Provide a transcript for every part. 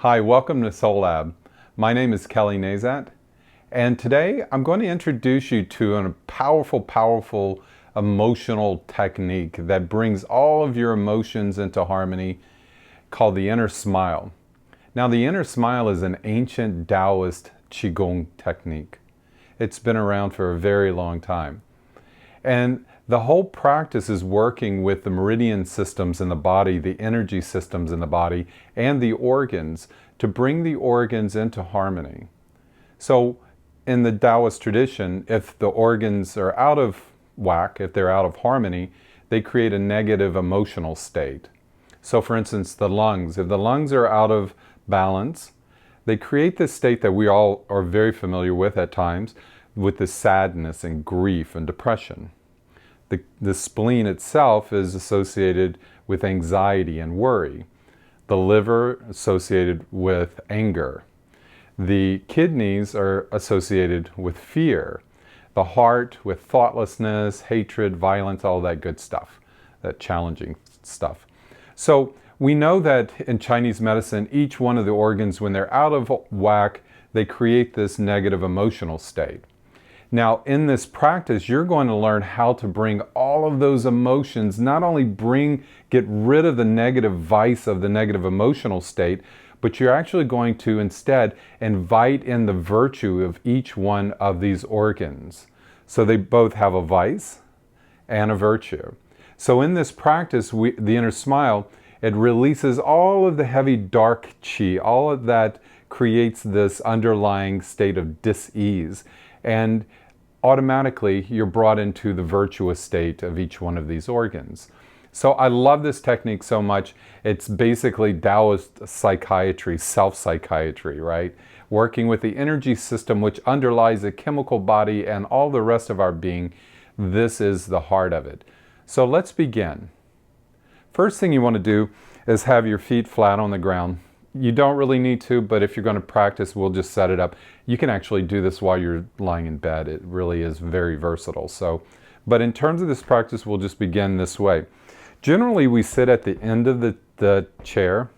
Hi, welcome to Soul Lab. My name is Kelly Nazat, and today I'm going to introduce you to a powerful emotional technique that brings all of your emotions into harmony called the inner smile. Now, the inner smile is an ancient Taoist Qigong technique. It's been around for a very long time. And the whole practice is working with the meridian systems in the body, the energy systems in the body, and the organs to bring the organs into harmony. So in the Taoist tradition, if the organs are out of whack, if they're out of harmony, they create a negative emotional state. So for instance, the lungs, if the lungs are out of balance, they create this state that we all are very familiar with at times, with the sadness and grief and depression. The spleen itself is associated with anxiety and worry. The liver associated with anger. The kidneys are associated with fear. The heart with thoughtlessness, hatred, violence, all that good stuff, that challenging stuff. So we know that in Chinese medicine, each one of the organs, when they're out of whack, they create this negative emotional state. Now, in this practice, you're going to learn how to bring all of those emotions, not only get rid of the negative vice of the negative emotional state, but you're actually going to instead invite in the virtue of each one of these organs. So they both have a vice and a virtue. So in this practice, the inner smile, it releases all of the heavy dark qi, all of that creates this underlying state of dis-ease. And automatically you're brought into the virtuous state of each one of these organs. So I love this technique so much. It's basically Taoist psychiatry, self-psychiatry, right? Working with the energy system which underlies the chemical body and all the rest of our being. This is the heart of it. So let's begin. First thing you want to do is have your feet flat on the ground. You don't really need to, but if you're going to practice, we'll just set it up. You can actually do this while you're lying in bed. It really is very versatile. But in terms of this practice, we'll just begin this way. Generally, we sit at the end of the chair.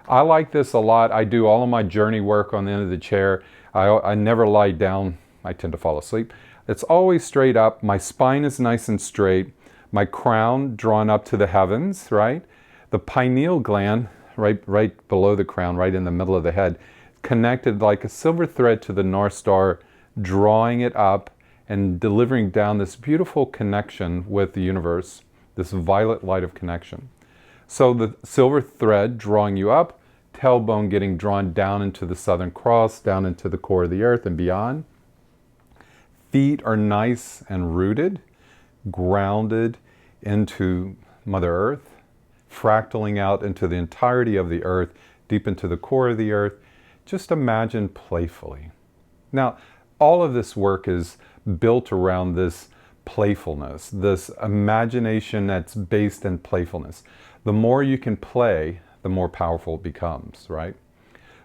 I like this a lot. I do all of my journey work on the end of the chair. I never lie down. I tend to fall asleep. It's always straight up. My spine is nice and straight. My crown drawn up to the heavens, right? The pineal gland, right below the crown, right in the middle of the head, connected like a silver thread to the North Star, drawing it up and delivering down this beautiful connection with the universe, this violet light of connection. So the silver thread drawing you up, tailbone getting drawn down into the Southern Cross, down into the core of the earth and beyond. Feet are nice and rooted, grounded into Mother Earth, fractaling out into the entirety of the earth, deep into the core of the earth. Just imagine playfully. Now, all of this work is built around this playfulness, this imagination that's based in playfulness. The more you can play, the more powerful it becomes, right?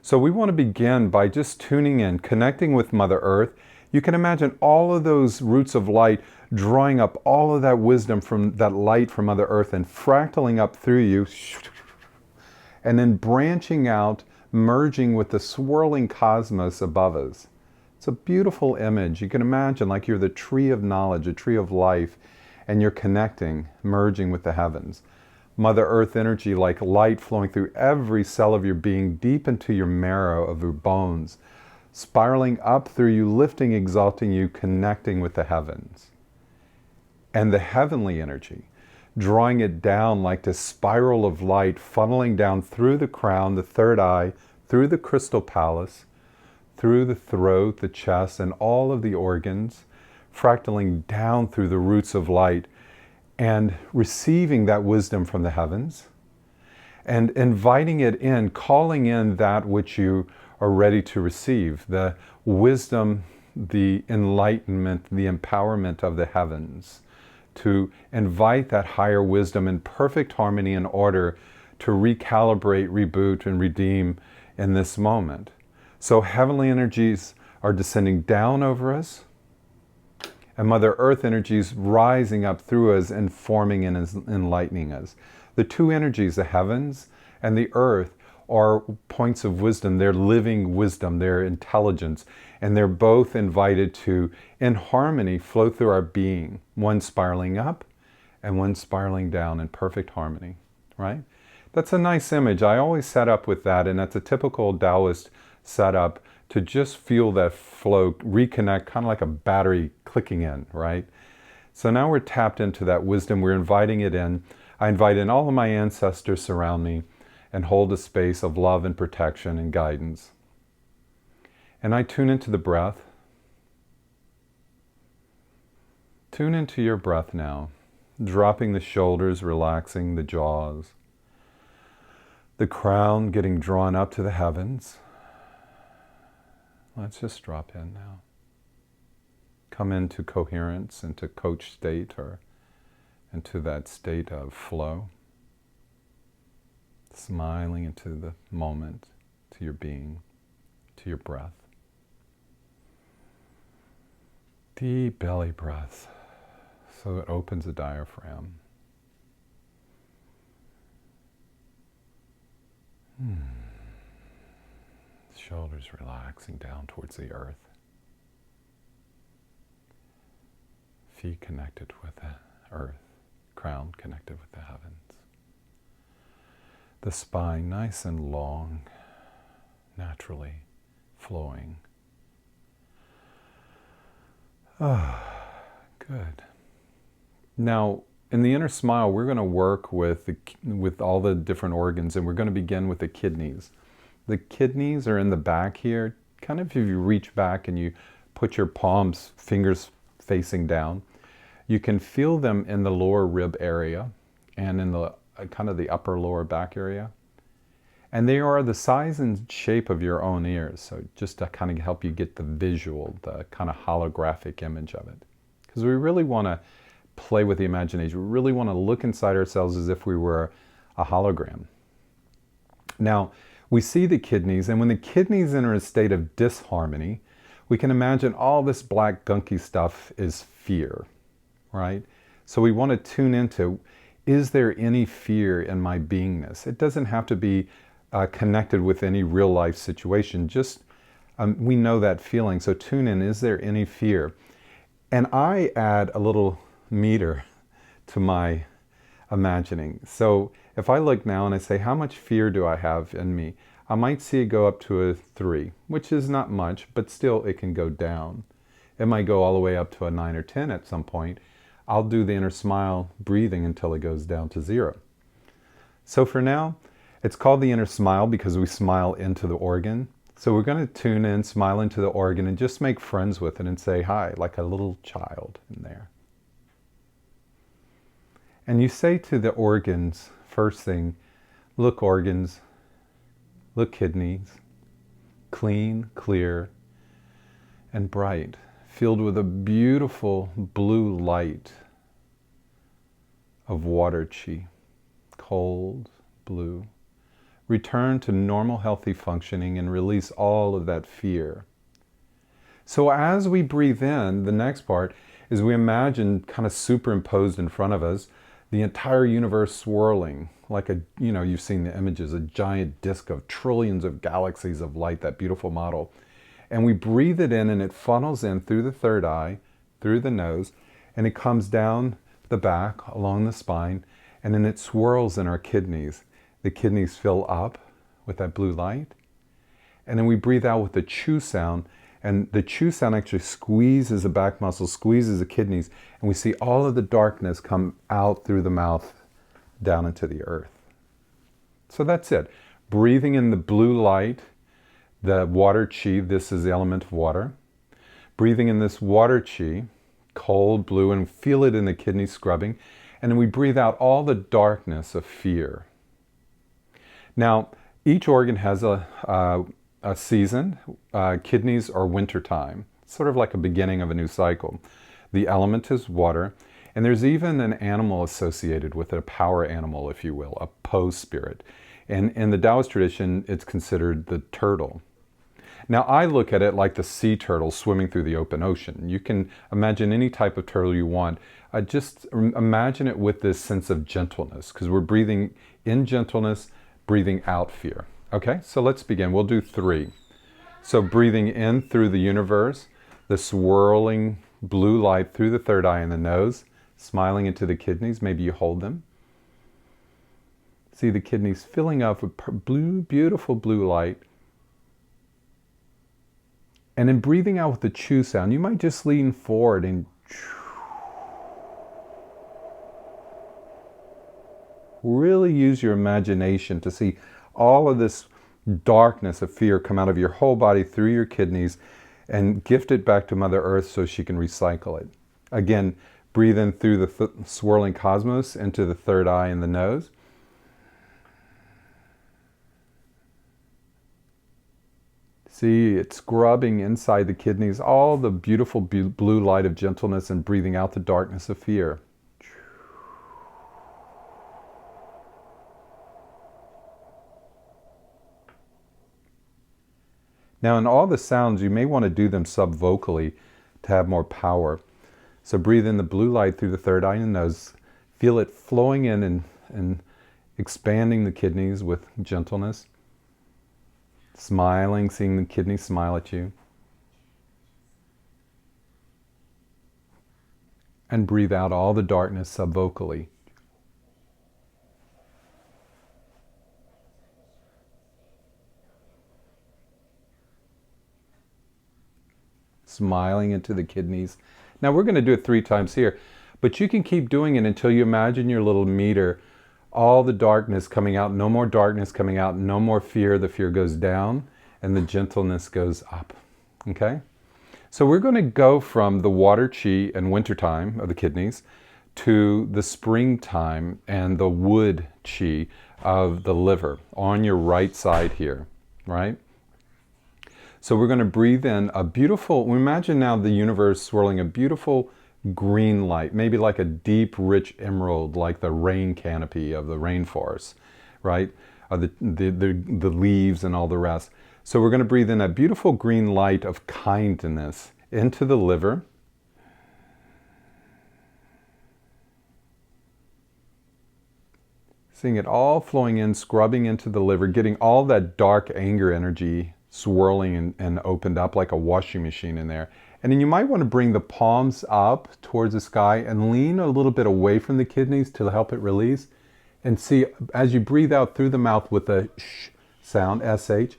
So we want to begin by just tuning in, connecting with Mother Earth. You can imagine all of those roots of light drawing up all of that wisdom from that light from Mother Earth and fractaling up through you, and then branching out, merging with the swirling cosmos above us. It's a beautiful image. You can imagine like you're the tree of knowledge, a tree of life, and you're connecting, merging with the heavens. Mother Earth energy like light flowing through every cell of your being, deep into your marrow of your bones, spiraling up through you, lifting, exalting you, connecting with the heavens. And the heavenly energy, drawing it down like this spiral of light, funneling down through the crown, the third eye, through the crystal palace, through the throat, the chest, and all of the organs, fractaling down through the roots of light, and receiving that wisdom from the heavens, and inviting it in, calling in that which you are ready to receive, the wisdom, the enlightenment, the empowerment of the heavens, to invite that higher wisdom in perfect harmony and order to recalibrate, reboot, and redeem in this moment. So heavenly energies are descending down over us, and Mother Earth energies rising up through us, informing and enlightening us. The two energies, the heavens and the earth, are points of wisdom. They're living wisdom, they're intelligence, and they're both invited to, in harmony, flow through our being, one spiraling up and one spiraling down in perfect harmony, right? That's a nice image. I always set up with that, and that's a typical Taoist setup to just feel that flow, reconnect, kind of like a battery clicking in, right? So now we're tapped into that wisdom. We're inviting it in. I invite in all of my ancestors surround me and hold a space of love and protection and guidance. And I tune into the breath. Tune into your breath now, dropping the shoulders, relaxing the jaws, the crown getting drawn up to the heavens. Let's just drop in now. Come into coherence, into coach state, or into that state of flow. Smiling into the moment, to your being, to your breath. Deep belly breath, so it opens the diaphragm. Shoulders relaxing down towards the earth. Feet connected with the earth, crown connected with the heavens. The spine nice and long, naturally flowing. Good. Now, in the inner smile, we're going to work with all the different organs, and we're going to begin with the kidneys. The kidneys are in the back here. Kind of if you reach back and you put your palms, fingers facing down, you can feel them in the lower rib area and in the kind of the upper lower back area. And they are the size and shape of your own ears. So just to kind of help you get the visual, the kind of holographic image of it. Because we really want to play with the imagination. We really want to look inside ourselves as if we were a hologram. Now, we see the kidneys, and when the kidneys enter a state of disharmony, we can imagine all this black gunky stuff is fear, right? So we want to tune into, is there any fear in my beingness? It doesn't have to be connected with any real life situation. Just, we know that feeling. So tune in, is there any fear? And I add a little meter to my imagining. So if I look now and I say, how much fear do I have in me? I might see it go up to a 3, which is not much, but still it can go down. It might go all the way up to a 9 or 10 at some point. I'll do the inner smile breathing until it goes down to 0. So for now, it's called the inner smile because we smile into the organ. So we're going to tune in, smile into the organ, and just make friends with it and say hi, like a little child in there. And you say to the organs, first thing, look organs, look kidneys, clean, clear, and bright, filled with a beautiful blue light of water chi, cold, blue. Return to normal, healthy functioning and release all of that fear. So as we breathe in, the next part is we imagine kind of superimposed in front of us the entire universe swirling like a, you've seen the images, a giant disk of trillions of galaxies of light, that beautiful model. And we breathe it in and it funnels in through the third eye, through the nose, and it comes down the back, along the spine, and then it swirls in our kidneys. The kidneys fill up with that blue light. And then we breathe out with the chew sound, and the chew sound actually squeezes the back muscle, squeezes the kidneys, and we see all of the darkness come out through the mouth down into the earth. So that's it. Breathing in the blue light, the water chi, this is the element of water. Breathing in this water chi, cold, blue, and feel it in the kidney scrubbing. And then we breathe out all the darkness of fear. Now, each organ has a season. Kidneys are wintertime, sort of like a beginning of a new cycle. The element is water, and there's even an animal associated with it, a power animal, if you will, a Po spirit. And in the Taoist tradition, it's considered the turtle. Now, I look at it like the sea turtle swimming through the open ocean. You can imagine any type of turtle you want. Just imagine it with this sense of gentleness, because we're breathing in gentleness, breathing out fear. Okay, so let's begin. We'll do 3. So breathing in through the universe, the swirling blue light through the third eye and the nose, smiling into the kidneys. Maybe you hold them. See the kidneys filling up with blue, beautiful blue light. And then breathing out with the chew sound, you might just lean forward and really use your imagination to see all of this darkness of fear come out of your whole body through your kidneys and gift it back to Mother Earth so she can recycle it. Again, breathe in through the swirling cosmos into the third eye and the nose. See, it's scrubbing inside the kidneys all the beautiful blue light of gentleness and breathing out the darkness of fear. Now, in all the sounds, you may want to do them subvocally to have more power. So breathe in the blue light through the third eye and nose. Feel it flowing in and expanding the kidneys with gentleness. Smiling, seeing the kidneys smile at you. And breathe out all the darkness subvocally. Smiling into the kidneys. Now we're going to do it 3 times here, but you can keep doing it until you imagine your little meter, all the darkness coming out, no more darkness coming out, no more fear. The fear goes down and the gentleness goes up. Okay? So we're going to go from the water chi and wintertime of the kidneys to the springtime and the wood chi of the liver on your right side here, right? So we're going to breathe in a beautiful, imagine now the universe swirling a beautiful green light, maybe like a deep, rich emerald, like the rain canopy of the rainforest, right? The leaves and all the rest. So we're going to breathe in a beautiful green light of kindness into the liver. Seeing it all flowing in, scrubbing into the liver, getting all that dark anger energy swirling and opened up like a washing machine in there. And then you might want to bring the palms up towards the sky and lean a little bit away from the kidneys to help it release. And see, as you breathe out through the mouth with the sh sound, SH,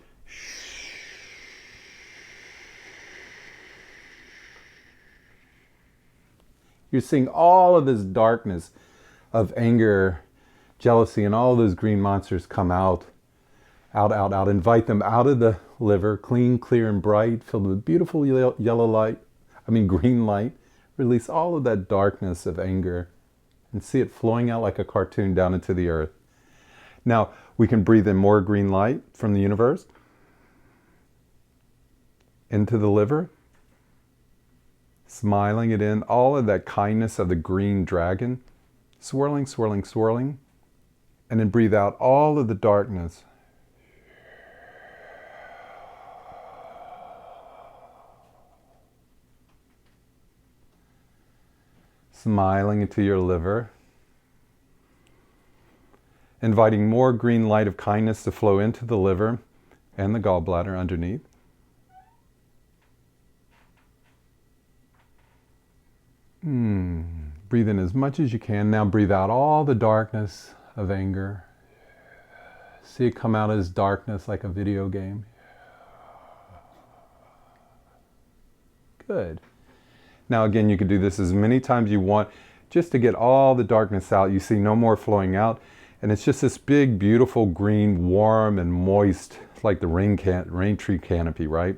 you're seeing all of this darkness of anger, jealousy, and all those green monsters come out. Invite them out of the liver, clean, clear, and bright, filled with beautiful green light. Release all of that darkness of anger and see it flowing out like a cartoon down into the earth. Now, we can breathe in more green light from the universe into the liver, smiling it in, all of that kindness of the green dragon, swirling, swirling, swirling, and then breathe out all of the darkness. Smiling into your liver, inviting more green light of kindness to flow into the liver and the gallbladder underneath. Breathe in as much as you can. Now breathe out all the darkness of anger. See it come out as darkness like a video game. Good. Now again, you could do this as many times as you want just to get all the darkness out. You see no more flowing out. And it's just this big, beautiful, green, warm and moist, like the rain tree canopy, right?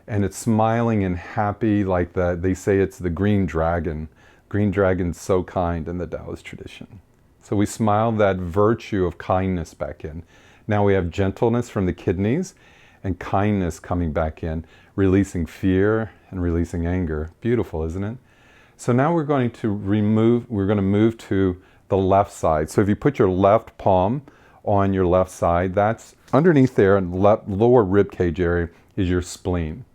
And it's smiling and happy like they say it's the green dragon. Green dragon's so kind in the Taoist tradition. So we smile that virtue of kindness back in. Now we have gentleness from the kidneys and kindness coming back in, releasing fear and releasing anger. Beautiful, isn't it? So now we're going to move to the left side. So if you put your left palm on your left side, that's underneath there in the lower rib cage area is your spleen.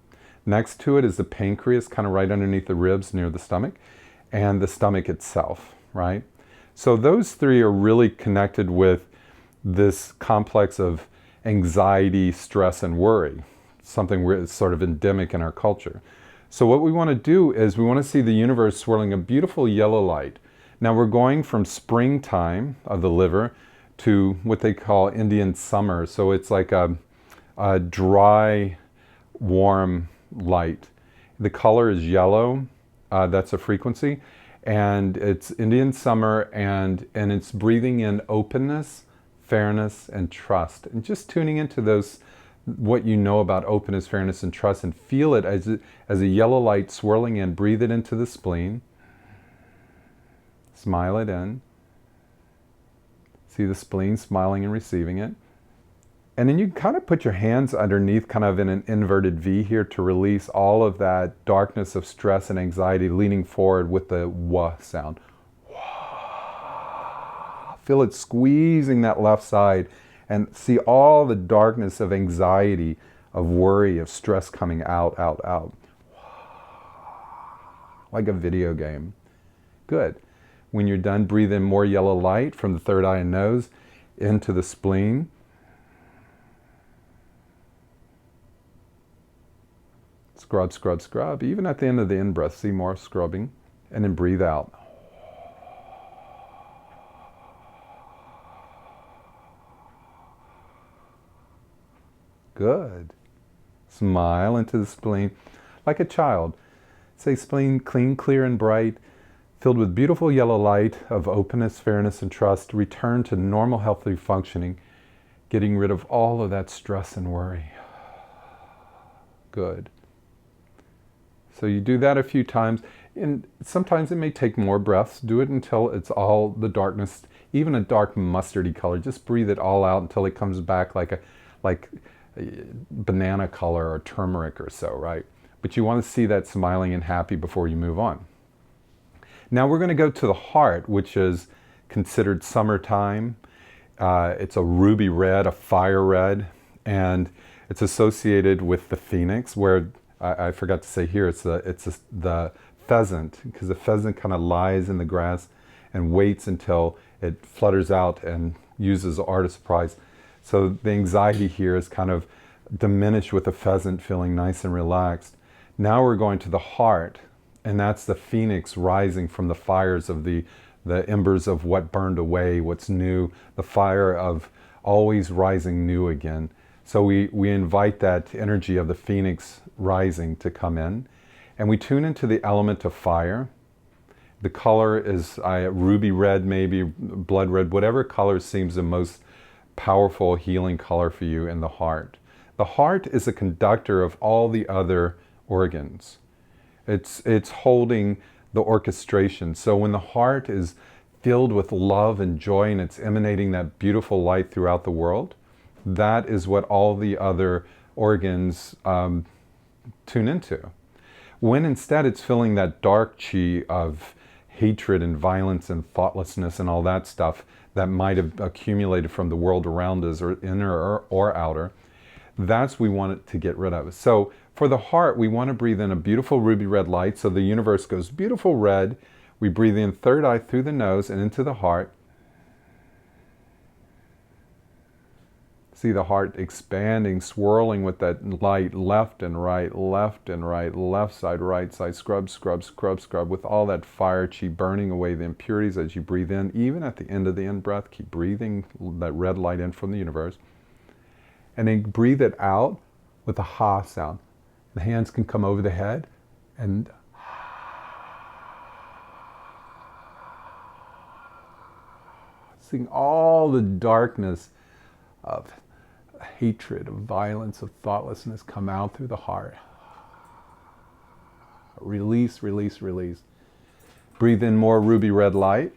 Next to it is the pancreas, kind of right underneath the ribs near the stomach, and the stomach itself, right? So those 3 are really connected with this complex of anxiety, stress, and worry, something that's sort of endemic in our culture. So what we want to do is we want to see the universe swirling a beautiful yellow light. Now we're going from springtime of the liver to what they call Indian summer. So it's like a dry, warm light. The color is yellow. That's a frequency. And it's Indian summer, and it's breathing in openness, fairness, and trust. And just tuning into those, what you know about openness, fairness, and trust, and feel it as a yellow light swirling in. Breathe it into the spleen. Smile it in. See the spleen smiling and receiving it. And then you kind of put your hands underneath, kind of in an inverted V here, to release all of that darkness of stress and anxiety, leaning forward with the wah sound. Wah. Feel it squeezing that left side, and see all the darkness of anxiety, of worry, of stress coming out, out, out. Like a video game. Good. When you're done, breathe in more yellow light from the third eye and nose into the spleen. Scrub, scrub, scrub. Even at the end of the in-breath, see more scrubbing. And then breathe out. Good. Smile into the spleen like a child. Say, spleen clean, clear, and bright, filled with beautiful yellow light of openness, fairness, and trust. Return to normal, healthy functioning, getting rid of all of that stress and worry. Good. So you do that a few times, and sometimes it may take more breaths. Do it until it's all the darkness, even a dark mustardy color. Just breathe it all out until it comes back like a banana color or turmeric or so, right? But you want to see that smiling and happy before you move on. Now we're going to go to the heart, which is considered summertime. It's a ruby red, a fire red, and it's associated with the phoenix, where I forgot to say here, it's the pheasant, because the pheasant kind of lies in the grass and waits until it flutters out and uses the art of surprise. So the anxiety here is kind of diminished with the pheasant feeling nice and relaxed. Now we're going to the heart, and that's the phoenix rising from the fires of the embers of what burned away, what's new, the fire of always rising new again. So we invite that energy of the phoenix rising to come in, and we tune into the element of fire. The color is ruby red, maybe blood red, whatever color seems the most powerful healing color for you in the heart. The heart is a conductor of all the other organs. It's holding the orchestration. So when the heart is filled with love and joy, and it's emanating that beautiful light throughout the world, that is what all the other organs tune into. When instead it's filling that dark chi of hatred and violence and thoughtlessness and all that stuff that might have accumulated from the world around us, or inner or outer, that's we want it to get rid of. So for the heart, we want to breathe in a beautiful ruby red light, so the universe goes beautiful red. We breathe in third eye through the nose and into the heart. See the heart expanding, swirling with that light, left and right, left side, right side, scrub, scrub, scrub, scrub, with all that fire chi burning away the impurities as you breathe in. Even at the end of the in-breath, keep breathing that red light in from the universe. And then breathe it out with a ha sound. The hands can come over the head, and seeing all the darkness of hatred, of violence, of thoughtlessness come out through the heart. Release, release, release. Breathe in more ruby red light.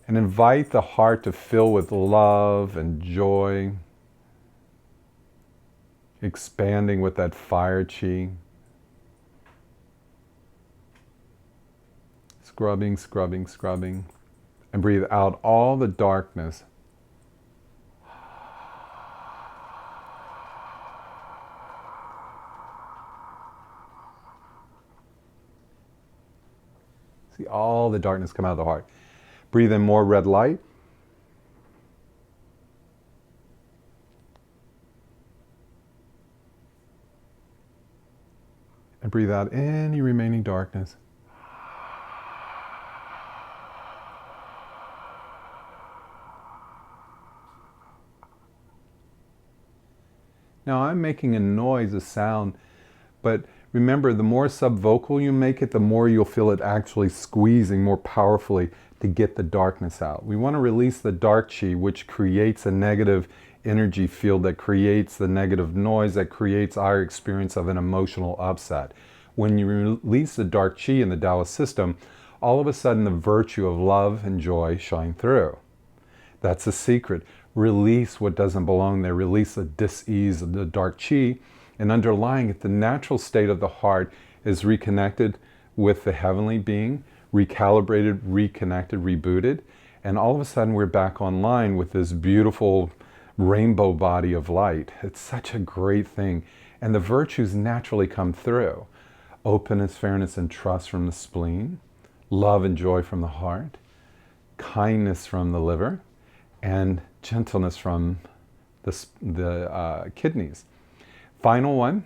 And invite the heart to fill with love and joy, expanding with that fire chi. Scrubbing, scrubbing, scrubbing. And breathe out all the darkness. See all the darkness come out of the heart. Breathe in more red light. And breathe out any remaining darkness. Now I'm making a noise, a sound, but remember, the more subvocal you make it, the more you'll feel it actually squeezing more powerfully to get the darkness out. We want to release the dark chi, which creates a negative energy field, that creates the negative noise, that creates our experience of an emotional upset. When you release the dark chi in the Taoist system, all of a sudden the virtue of love and joy shine through. That's the secret. Release what doesn't belong there. Release the dis-ease of the dark chi. And underlying it, the natural state of the heart is reconnected with the heavenly being, recalibrated, reconnected, rebooted. And all of a sudden we're back online with this beautiful rainbow body of light. It's such a great thing. And the virtues naturally come through. Openness, fairness, and trust from the spleen. Love and joy from the heart. Kindness from the liver. And gentleness from the kidneys. Final one,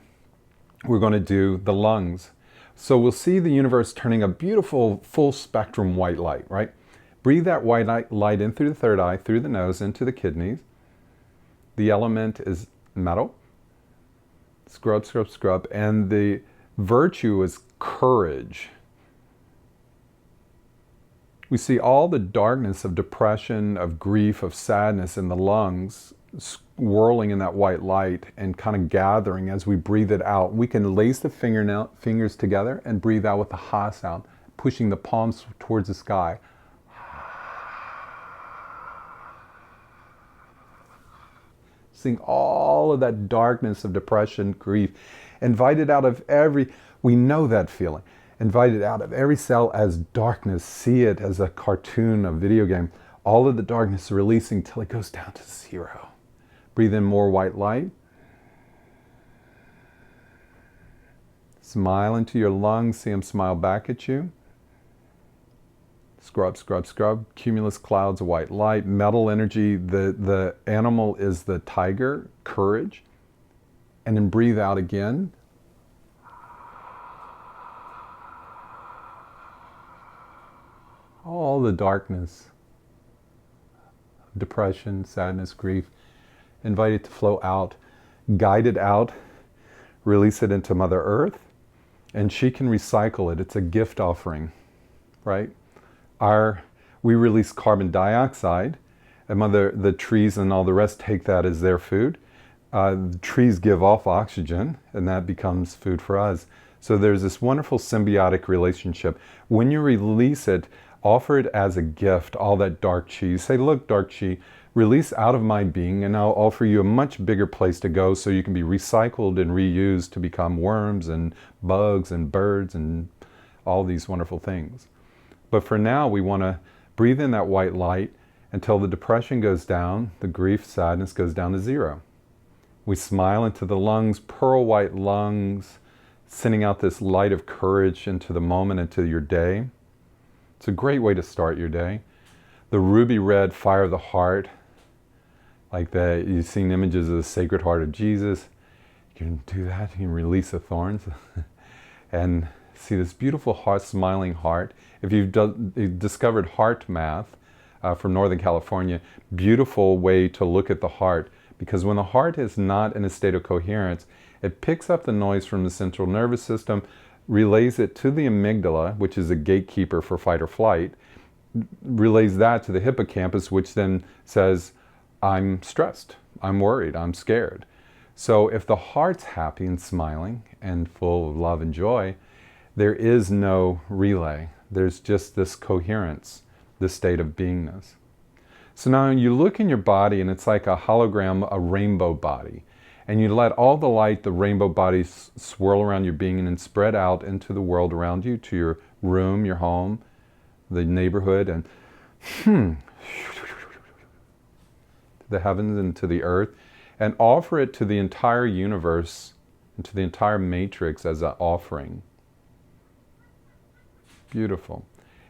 we're going to do the lungs. So we'll see the universe turning a beautiful full spectrum white light, right? Breathe that white light in through the third eye, through the nose, into the kidneys. The element is metal. Scrub, scrub, scrub. And the virtue is courage. We see all the darkness of depression, of grief, of sadness in the lungs swirling in that white light and kind of gathering as we breathe it out. We can lace the fingers together and breathe out with the ha sound, pushing the palms towards the sky. Seeing all of that darkness of depression, grief, invited out of we know that feeling. Invited out of every cell as darkness. See it as a cartoon, a video game. All of the darkness releasing till it goes down to zero. Breathe in more white light. Smile into your lungs. See them smile back at you. Scrub, scrub, scrub. Cumulus clouds of white light. Metal energy. The animal is the tiger. Courage. And then breathe out again. All the darkness, depression, sadness, grief, invite it to flow out, guide it out, release it into Mother Earth, and she can recycle it. It's a gift offering, right? We release carbon dioxide, and the trees and all the rest take that as their food. The trees give off oxygen, and that becomes food for us. So there's this wonderful symbiotic relationship. When you release it, offer it as a gift, all that dark chi. You say, look, dark chi, release out of my being, and I'll offer you a much bigger place to go so you can be recycled and reused to become worms and bugs and birds and all these wonderful things. But for now, we want to breathe in that white light until the depression goes down, the grief, sadness goes down to zero. We smile into the lungs, pearl white lungs, sending out this light of courage into the moment, into your day. It's a great way to start your day. The ruby red fire of the heart, like that, you've seen images of the Sacred Heart of Jesus. You can do that, you can release the thorns and see this beautiful heart, smiling heart. If you've discovered heart math from Northern California, beautiful way to look at the heart, because when the heart is not in a state of coherence, it picks up the noise from the central nervous system, relays it to the amygdala, which is a gatekeeper for fight or flight, relays that to the hippocampus, which then says, I'm stressed, I'm worried, I'm scared. So if the heart's happy and smiling and full of love and joy, there is no relay. There's just this coherence, this state of beingness. So now you look in your body and it's like a hologram, a rainbow body. And you let all the light, the rainbow bodies swirl around your being and then spread out into the world around you, to your room, your home, the neighborhood, and to the heavens and to the earth, and offer it to the entire universe and to the entire matrix as an offering. Beautiful.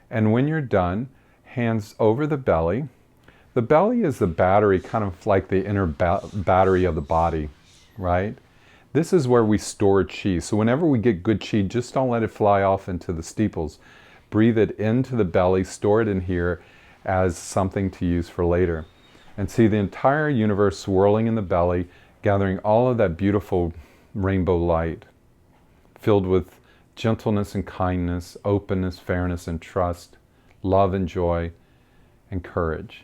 And when you're done, hands over the belly. The belly is the battery, kind of like the inner battery of the body, right? This is where we store chi. So whenever we get good chi, just don't let it fly off into the steeples. Breathe it into the belly, store it in here as something to use for later. And see the entire universe swirling in the belly, gathering all of that beautiful rainbow light, filled with gentleness and kindness, openness, fairness and trust, love and joy, and courage.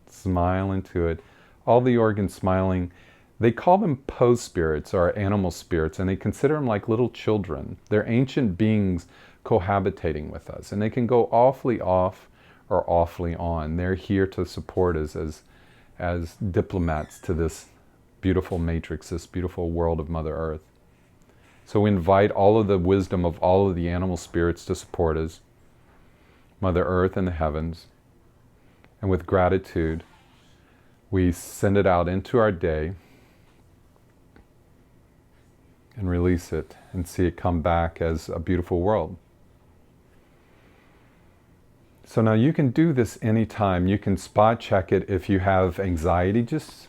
Smile into it. All the organs smiling. They call them pose spirits or animal spirits, and they consider them like little children. They're ancient beings cohabitating with us, and they can go awfully off or awfully on. They're here to support us as diplomats to this beautiful matrix, this beautiful world of Mother Earth. So we invite all of the wisdom of all of the animal spirits to support us, Mother Earth and the heavens. And with gratitude, we send it out into our day and release it and see it come back as a beautiful world. So now you can do this anytime. You can spot check it if you have anxiety.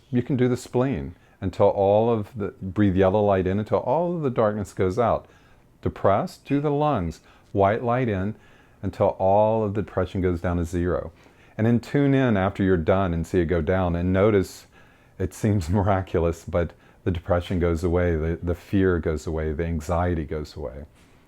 You can do the spleen until breathe yellow light in until all of the darkness goes out. Depressed, do the lungs. White light in until all of the depression goes down to zero. And then tune in after you're done and see it go down and notice it seems miraculous, but the depression goes away, the fear goes away, the anxiety goes away.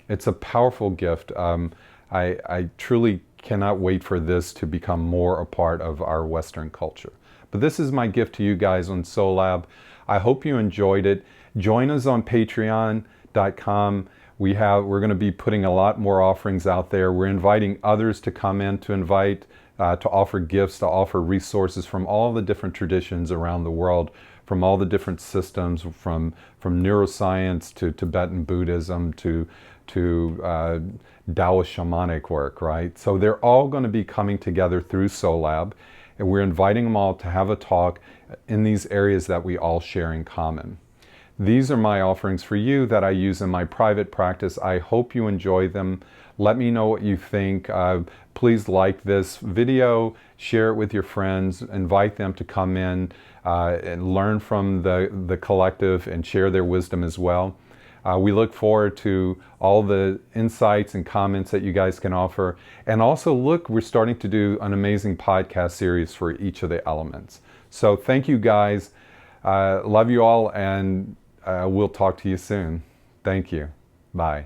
It's a powerful gift. I truly cannot wait for this to become more a part of our Western culture. But this is my gift to you guys on Soul Lab. I hope you enjoyed it. Join us on patreon.com. We're going to be putting a lot more offerings out there. We're inviting others to come in, to offer gifts, to offer resources from all the different traditions around the world, from all the different systems, from neuroscience to Tibetan Buddhism to Taoist shamanic work, right? So they're all going to be coming together through Soul Lab, and we're inviting them all to have a talk in these areas that we all share in common. These are my offerings for you that I use in my private practice. I hope you enjoy them. Let me know what you think. Please like this video, share it with your friends, invite them to come in and learn from the collective and share their wisdom as well. We look forward to all the insights and comments that you guys can offer. And also look, we're starting to do an amazing podcast series for each of the elements. So thank you guys. Love you all, and we'll talk to you soon. Thank you. Bye.